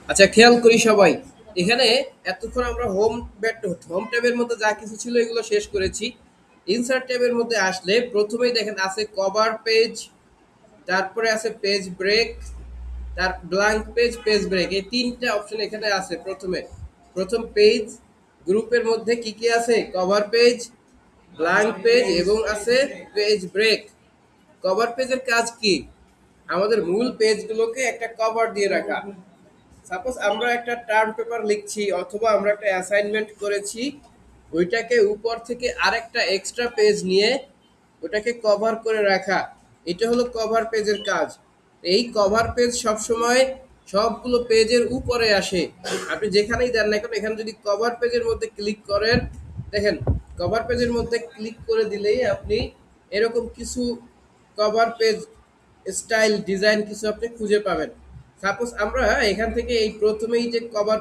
আচ্ছা, খেয়াল করি সবাই। এখানে এতক্ষণ আমরা হোম ট্যাবের মধ্যে যা কিছু ছিল এগুলো শেষ করেছি। ইনসার্ট ট্যাবের মধ্যে আসলে প্রথমেই দেখেন আছে কভার পেজ, তারপরে আছে পেজ ব্রেক, তার ব্ল্যাঙ্ক পেজ, পেজ ব্রেক, এই তিনটা অপশন এখানে আছে। প্রথম পেজ গ্রুপের মধ্যে কি কি আছে? কভার পেজ, ব্ল্যাঙ্ক পেজ এবং আছে পেজ ব্রেক। কভার পেজের কাজ কি? আমাদের মূল পেজগুলোকে একটা কভার দিয়ে রাখা। সাপোজ আমরা একটা টার্ম পেপার লিখছি অথবা আমরা একটা অ্যাসাইনমেন্ট করেছি, ওইটাকে উপর থেকে আরেকটা এক্সট্রা পেজ নিয়ে ওটাকে কভার করে রাখা, এটা হলো কভার পেজের কাজ। এই কভার পেজ সবসময় সবগুলো পেজের উপরে আসে। আপনি যেখানেই দেন না কেন, এখানে যদি কভার পেজের মধ্যে ক্লিক করেন, দেখেন কভার পেজের মধ্যে ক্লিক করে দিলেই আপনি এরকম কিছু কভার পেজ স্টাইল ডিজাইন কিছু আপনি খুঁজে পাবেন। সাপোজ আমরা এখান থেকে এই প্রথমেই যে কভার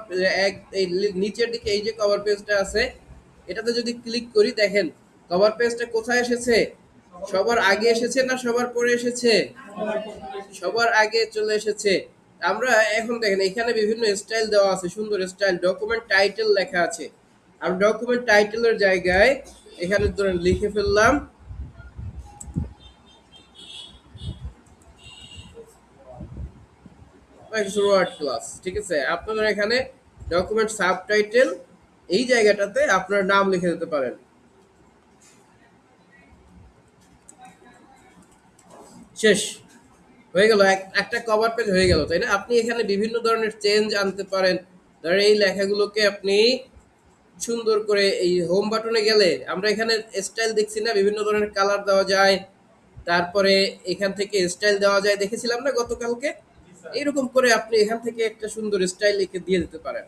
এই নিচের দিকে এই যে কভার পেজটা আছে, এটাতে যদি ক্লিক করি, দেখেন কভার পেজটা কোথায় এসেছে? সবার আগে এসেছে না সবার পরে এসেছে? সবার আগে চলে এসেছে। আমরা এখন দেখেন এখানে বিভিন্ন স্টাইল দেওয়া আছে, সুন্দর স্টাইল, ডকুমেন্ট টাইটেল লেখা আছে। আর ডকুমেন্ট টাইটেলের জায়গায় এখানে ধরেন লিখে ফেললাম ওয়ার্ড ক্লাস, ঠিক আছে? আপনারা এখানে ডকুমেন্ট সাবটাইটেল, এই জায়গাটাতে আপনার নাম লিখে দিতে পারেন। শেষ হয়ে গেল, একটা কভার পেজ হয়ে গেল, তাই না? আপনি এখানে বিভিন্ন ধরনের চেঞ্জ আনতে পারেন। ধরেন এই লেখাগুলোকে আপনি সুন্দর করে এই হোম বাটনে গেলে আমরা এখানে স্টাইল দেখছি না, বিভিন্ন ধরনের কালার দেওয়া যায়, তারপরে এখান থেকে স্টাইল দেওয়া যায়, দেখেছিলাম না গতকালকে? এইরকম করে আপনি এখান থেকে একটা সুন্দর স্টাইল লিখে দিয়ে দিতে পারেন।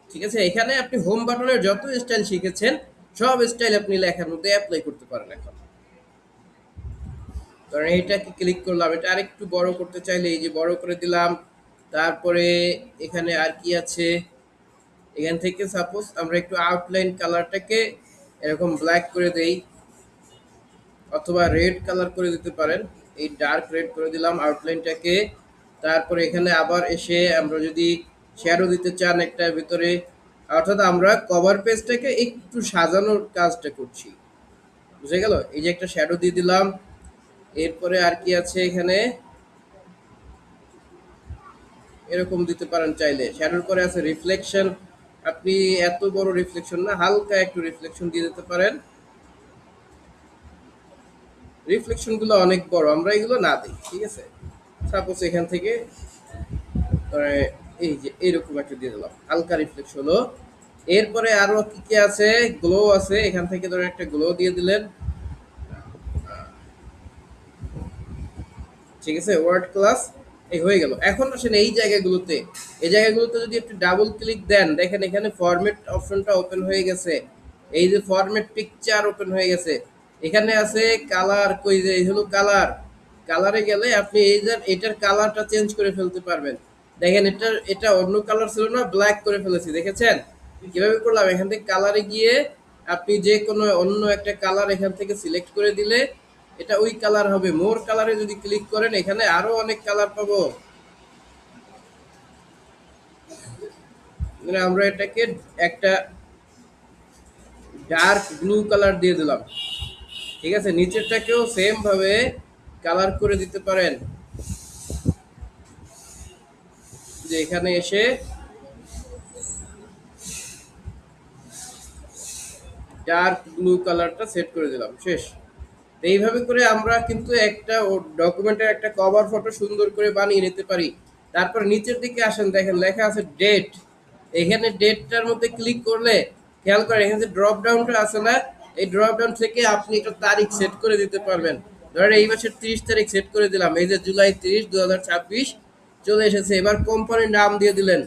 ঠিক আছে, এখানে আপনি হোম বাটনের যত স্টাইল শিখেছেন সব স্টাইল আপনি লেখার মধ্যে অ্যাপ্লাই করতে পারেন এখন। কারণ এইটাকে ক্লিক করলাম, এটা আরেকটু বড় করতে চাইলে এই যে বড় করে দিলাম। তারপরে এখানে আর কি আছে, এখান থেকে সাপোজ আমরা একটু আউটলাইন কালারটাকে এরকম ব্ল্যাক করে দেই, অথবা রেড কালার করে দিতে পারেন। এই ডার্ক রেড করে দিলাম আউটলাইনটাকে। তারপরে এখানে আবার এসে আমরা যদি শ্যাডো দিতে চান একটার ভিতরে, অর্থাৎ আমরা কভার পেজটাকে একটু সাজানোর কাজটা করছি। বুঝে গেল? এই যে একটা শ্যাডো দিয়ে দিলাম। এরপরে আর কি আছে এখানে, এরকম দিতে পারেন চাইলে। শ্যাডোর পরে আছে রিফ্লেকশন, আপনি এত বড় রিফ্লেকশন না, হালকা একটু রিফ্লেকশন দিয়ে দিতে পারেন। রিফ্লেকশন গুলো অনেক বড় আমরা এগুলো না দিই, ঠিক আছে? সাপোজ এখান থেকে এই যে এইরকম একটা দিয়ে দিলাম, হালকা রিফ্লেকশন হলো। এরপরে আরো কি কি আছে, গ্লো আছে, এখান থেকে ধরে একটা গ্লো দিয়ে দিলেন। ঠিক আছে, ওয়ার্ড ক্লাস এই হয়ে গেল। এখন আসেন এই জায়গাগুলোতে, এই জায়গাগুলোতে যদি একটু ডাবল ক্লিক দেন, দেখেন এখানে ফরম্যাট অপশনটা ওপেন হয়ে গেছে। এই যে ফরম্যাট পিকচার ওপেন হয়ে গেছে। এখানে আছে কালার, কই যে এই হলো কালার। কালারে গেলে আপনি এই যে এটার কালারটা চেঞ্জ করে ফেলতে পারবেন। দেখেন এটা অন্য কালার ছিল না, ব্ল্যাক করে ফেলেছি, দেখেছেন কিভাবে করলাম? এখান থেকে কালারে গিয়ে আপনি যে কোনো অন্য একটা কালার এখান থেকে সিলেক্ট করে দিলে এটা ওই কালার হবে। মোর কালারে যদি ক্লিক করেন এখানে আরো অনেক কালার পাবো। মানে আমরা এটাকে একটা ডার্ক ব্লু কালার দিয়ে দিলাম। ঠিক আছে, নিচেরটাকেও সেম ভাবে কালার করে দিতে পারেন। যে এখানে এসে ডার্ক ব্লু কালারটা সেট করে দিলাম, শেষ। তো এইভাবে করে আমরা কিন্তু একটা ডকুমেন্টের একটা কভার ফটো সুন্দর করে বানিয়ে নিতে পারি। তারপর নিচের দিকে আসেন, দেখেন লেখা আছে ডেট। এখানে ডেটটার মধ্যে ক্লিক করলে খেয়াল করেন এখানে যে ড্রপ ডাউনটা আছে না, এই ড্রপ ডাউন থেকে আপনি একটা তারিখ সেট করে দিতে পারবেন। ধরেন এই মাসের 30 তারিখ সেট করে দিলাম, এই যে জুলাই 30, 2026 চলে এসেছে। এবার কোম্পানির নাম দিয়ে দিলেন।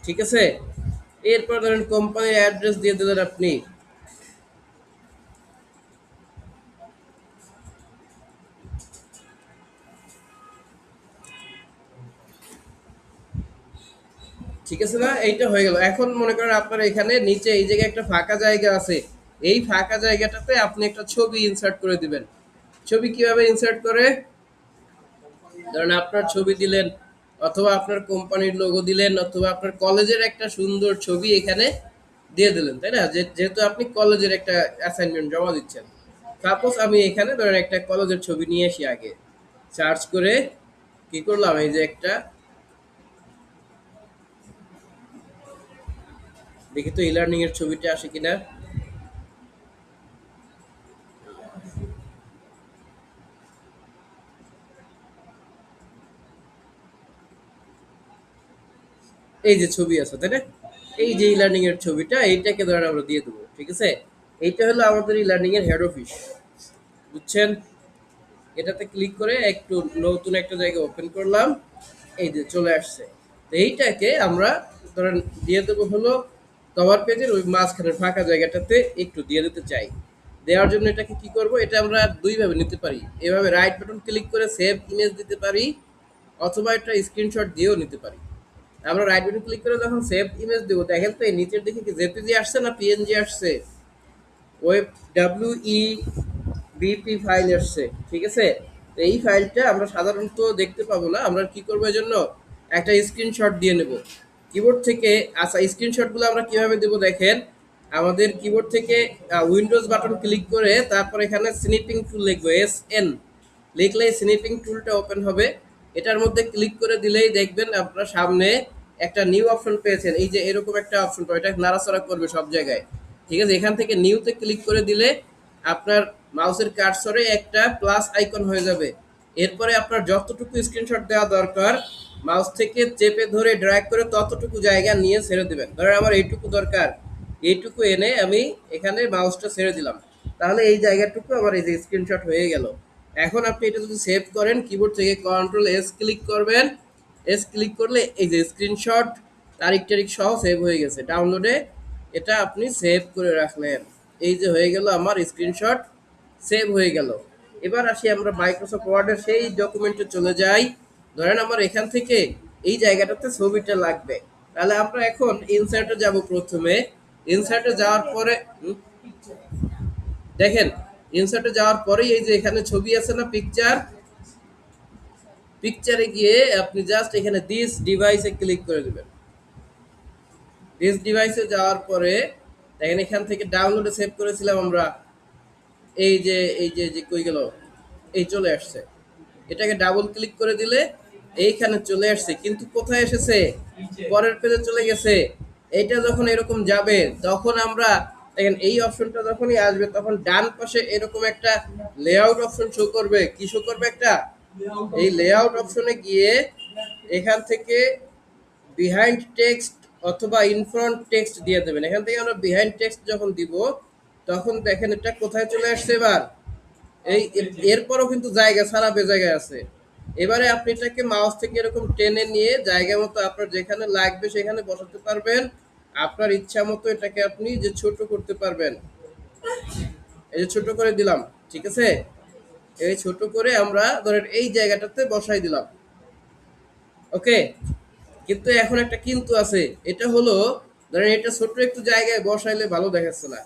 ঠিক আছে, এরপর ধরেন কোম্পানির অ্যাড্রেস দিয়ে দিলেন আপনি। ঠিক আছে না? এইটা হয়ে গেল। এখন মনে করেন আপনার এখানে নিচে এই জায়গায় একটা ফাঁকা জায়গা আছে। এই ফাঁকা জায়গাটাতে আপনি একটা ছবি ইনসার্ট করে দিবেন। ছবি কিভাবে ইনসার্ট করে? ধরেন আপনার ছবি দিলেন, অথবা আপনার কোম্পানির লোগো দিলেন, অথবা আপনার কলেজের একটা সুন্দর ছবি এখানে দিয়ে দিলেন, তাই না? যেহেতু আপনি কলেজের একটা অ্যাসাইনমেন্ট জমা দিচ্ছেন। সাপোজ আমি এখানে ধরেন একটা কলেজের ছবি নিয়ে আসি আগে। সার্চ করে কি করলাম, এই যে একটা, দেখি তো ই লার্নিং এর ছবিটা আসে কিনা। এই যে ছবি আছে, তাই না? এই যে ই লার্নিং এর ছবিটা, এইটাকে ধরেন আমরা দিয়ে দেবো, ঠিক আছে? এইটা হলো আমাদের ই লার্নিং এর হেড অফিস, বুঝছেন? এটাতে ক্লিক করে একটু নতুন একটা জায়গা ওপেন করলাম, এই যে চলে আসছে। তো এইটাকে আমরা ধরেন দিয়ে দেবো হলো কভার পেজের ওই মাঝখানের ফাঁকা জায়গাটাতে একটু দিয়ে দিতে চাই। দেওয়ার জন্য এটাকে কি করব, এটা আমরা দুইভাবে নিতে পারি। এভাবে রাইট বাটন ক্লিক করে সেভ ইমেজ দিতে পারি, অথবা একটা স্ক্রিনশট দিয়েও নিতে পারি। আমরা রাইট বাটন ক্লিক করে যখন সেভ ইমেজ দেবো, দেখেন তো এই নিচের দিকে কি জেপিজি আসছে না পিএনজি আসছে? ওয়েব ডাব্লিউ বিপি ফাইল আসছে, ঠিক আছে? তো এই ফাইলটা আমরা সাধারণত দেখতে পাবো না, আমরা কি করবো এর জন্য একটা স্ক্রিনশট দিয়ে নেব কিবোর্ড থেকে। আচ্ছা, স্ক্রিনশটগুলো আমরা কিভাবে দেবো দেখেন, আমাদের কিবোর্ড থেকে উইন্ডোজ বাটন ক্লিক করে তারপর এখানে স্নিপিং টুল লিখবো, এস লিখলেই স্নিপিং টুলটা ওপেন হবে। এটার মধ্যে ক্লিক করে দিলেই দেখবেন আপনার সামনে একটা নিউ অপশন পেয়েছেন, এই যে এরকম একটা অপশন পাবে, এটা নাড়াচাড়া করবে সব জায়গায়, ঠিক আছে? এখান থেকে নিউতে ক্লিক করে দিলে আপনার মাউসের কার্সরে একটা প্লাস আইকন হয়ে যাবে। এরপরে আপনার যতটুকু স্ক্রিনশট দেওয়া দরকার মাউস থেকে চেপে ধরে ড্র্যাগ করে ততটুকু জায়গা নিয়ে ছেড়ে দেবেন। ধরেন আমার এইটুকু দরকার, এইটুকু এনে আমি এখানে মাউসটা ছেড়ে দিলাম, তাহলে এই জায়গাটুকু আমার এই যে স্ক্রিনশট হয়ে গেল। এখন আপনি এটা যদি সেভ করেন, কিবোর্ড থেকে কন্ট্রোল এস ক্লিক করবেন। এস ক্লিক করলে এই যে স্ক্রিনশট তারিখ টারিখ সহ সেভ হয়ে গেছে ডাউনলোডে। এটা আপনি সেভ করে রাখলেন, এই যে হয়ে গেল আমার স্ক্রিনশট সেভ হয়ে গেল। এবার আসি আমরা মাইক্রোসফট ওয়ার্ডের সেই ডকুমেন্টে চলে যাই। ধরেন আমার এখান থেকে এই জায়গাটাতে ছবিটা লাগবে, তাহলে আমরা এখন ইনসার্টে যাব প্রথমে। ইনসার্টে যাওয়ার পরে দেখেন, ইনসার্টে যাওয়ার পরেই এই যে এখানে ছবি আছে না, পিকচার, পিকচারে গিয়ে আপনি জাস্ট এখানে দিস ডিভাইসে ক্লিক করে দেবেন। দিস ডিভাইসে যাওয়ার পরে দেখেন এখান থেকে ডাউনলোডে সেভ করেছিলাম আমরা, এই যে কই গেল, এই চলে আসছে। এটাকে ডাবল ক্লিক করে দিলে এইখানে চলে আসছে, কিন্তু কোথায় এসেছে, পরের পেজে চলে গেছে। এইটা যখন এরকম যাবে তখন আমরা দেখেন এই অপশনটা যখনই আসবে তখন ডান পাশে এরকম একটা লেআউট অপশন শো করবে। কি শো করবে? একটা এই লেআউট অপশনে গিয়ে এখান থেকে বিহাইন্ড টেক্সট অথবা ইনফ্রন্ট টেক্সট দিয়ে দেবেন। এখান থেকে আমরা বিহাইন্ড টেক্সট যখন দিব তখন দেখেন এটা কোথায় চলে আসছে এবার, এই এরপরও কিন্তু জায়গা ছাড়া জায়গায় আছে। এবারে আপনি এটাকে মাউস থেকে এরকম টেনে নিয়ে জায়গা মতো আপনার যেখানে লাগবে সেখানে বসাতে পারবেন। আপনার ইচ্ছা মতো এটাকে আপনি যে ছোট করতে পারবেন, এই যে ছোট করে দিলাম, ঠিক আছে? এই ছোট করে আমরা ধরেন এই জায়গাটাতে বসাই দিলাম, ওকে? কিন্তু এখন একটা কিন্তু আছে, এটা হলো ধরেন এটা ছোট একটু জায়গায় বসাইলে ভালো দেখাচ্ছে না।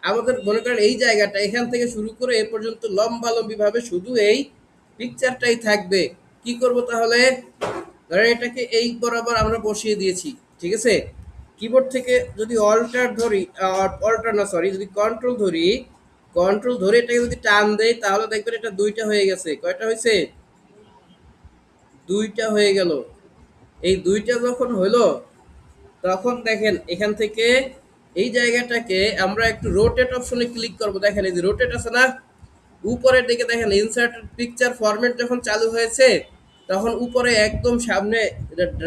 আমাদের মনে করেন এই জায়গাটা এখান থেকে শুরু করে এ পর্যন্ত লম্বালম্বি ভাবে শুধু এই পিকচারটাই থাকবে। কি করব তাহলে? ধরেন এটাকে এই বরাবর আমরা বসিয়ে দিয়েছি, ঠিক আছে? কিবোর্ড থেকে যদি অল্টার ধরি, অল্টার না সরি, যদি কন্ট্রোল ধরি, কন্ট্রোল ধরে এটাকে যদি টান দেই তাহলে দেখবেন এটা দুইটা হয়ে গেছে। কয়টা হয়েছে? দুইটা হয়ে গেল। এই দুইটা যখন হলো তখন দেখেন এখান থেকে এই জায়গাটাকে আমরা একটু রোটেট অপশনে ক্লিক করব। দেখেন এই যে রোটেট আছে না, উপরের দিকে দেখেন ইনসার্ট পিকচার ফরম্যাট যখন চালু হয়েছে তখন উপরে একদম সামনে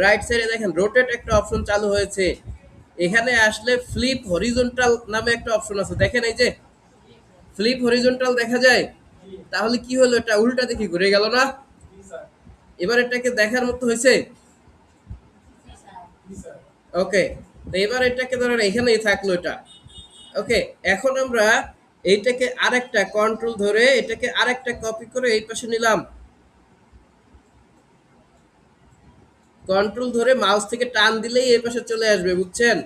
রাইট সাইডে দেখেন রোটেট একটা অপশন চালু হয়েছে। এখানে আসলে ফ্লিপ হরিজন্টাল নামে একটা অপশন আছে, দেখেন এই যে ফ্লিপ হরিজন্টাল দেখা যায়। তাহলে কি হলো, এটা উল্টা দিকে ঘুরে গেল না? এবার এটাকে দেখার মতো হয়েছে, ওকে? তো এবার এটাকে ধরেন এখানেই থাকলো এটা, ওকে? এখন আমরা এইটাকে আরেকটা কন্ট্রোল ধরে এটাকে আরেকটা কপি করে এই পাশে নিলাম, কন্ট্রোল ধরে মাউস থেকে টান দিলেই এই পাশে চলে আসবে, বুঝছেন?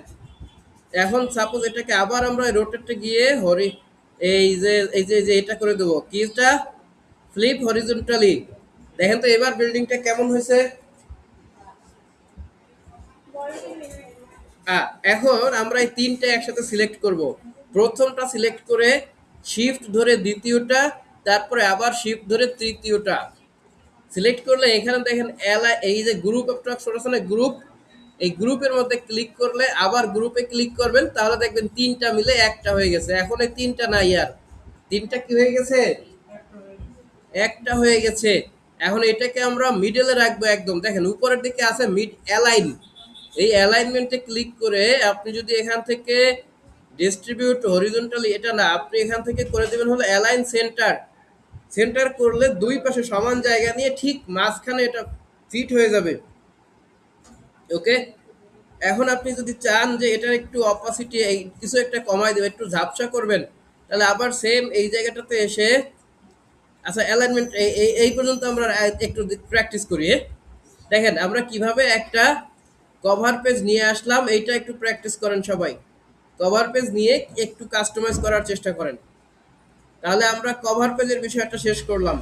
এখন সাপোজ এটাকে আবার আমরা রোটেটে গিয়ে এই যে এটা করে দেবো কিটা ফ্লিপ হরিজন্টালি। দেখেন তো এবার বিল্ডিংটা কেমন হয়েছে। এখন আমরা এই তিনটা একসাথে সিলেক্ট করব। প্রথমটা সিলেক্ট করে শিফট ধরে দ্বিতীয়টা, তারপরে আবার শিফট ধরে তৃতীয়টা সিলেক্ট করলে এখানে দেখেন এই যে গ্রুপ অ্যাবস্ট্রাকশন আছে না, গ্রুপ, এই গ্রুপের মধ্যে ক্লিক করলে আবার গ্রুপে ক্লিক করবেন, তাহলে দেখবেন তিনটা মিলে একটা হয়ে গেছে। এখন এই তিনটা নাই আর, তিনটা কি হয়ে গেছে, একটা হয়ে গেছে। এখন এটাকে আমরা মিডলে রাখবো একদম, দেখেন উপরের দিকে আছে মিড অ্যালাইন, এই অ্যালাইনমেন্টে ক্লিক করে আপনি যদি এখান থেকে ডিস্ট্রিবিউট হরিজন্টালি এটা না, আপনি এখান থেকে করে দেবেন হলো অ্যালাইন সেন্টার। সেন্টার করলে দুই পাশে সমান জায়গা নিয়ে ঠিক মাঝখানে এটা ফিট হয়ে যাবে। ওকে, এখন আপনি যদি চান যে এটার একটু অপাসিটি কিছু একটা কমাই দেবেন, একটু ঝাপসা করবেন, তাহলে আবার সেম এই জায়গাটাতে এসে, আচ্ছা অ্যালাইনমেন্ট এই পর্যন্ত আমরা একটু প্র্যাকটিস করি। দেখেন আমরা কিভাবে একটা কভার পেজ নিয়ে আসলাম, এইটা একটু প্র্যাকটিস করেন সবাই। কভার পেজ নিয়ে একটু কাস্টমাইজ করার চেষ্টা করেন, তাহলে আমরা কভার পেজের বিষয়টা শেষ করলাম।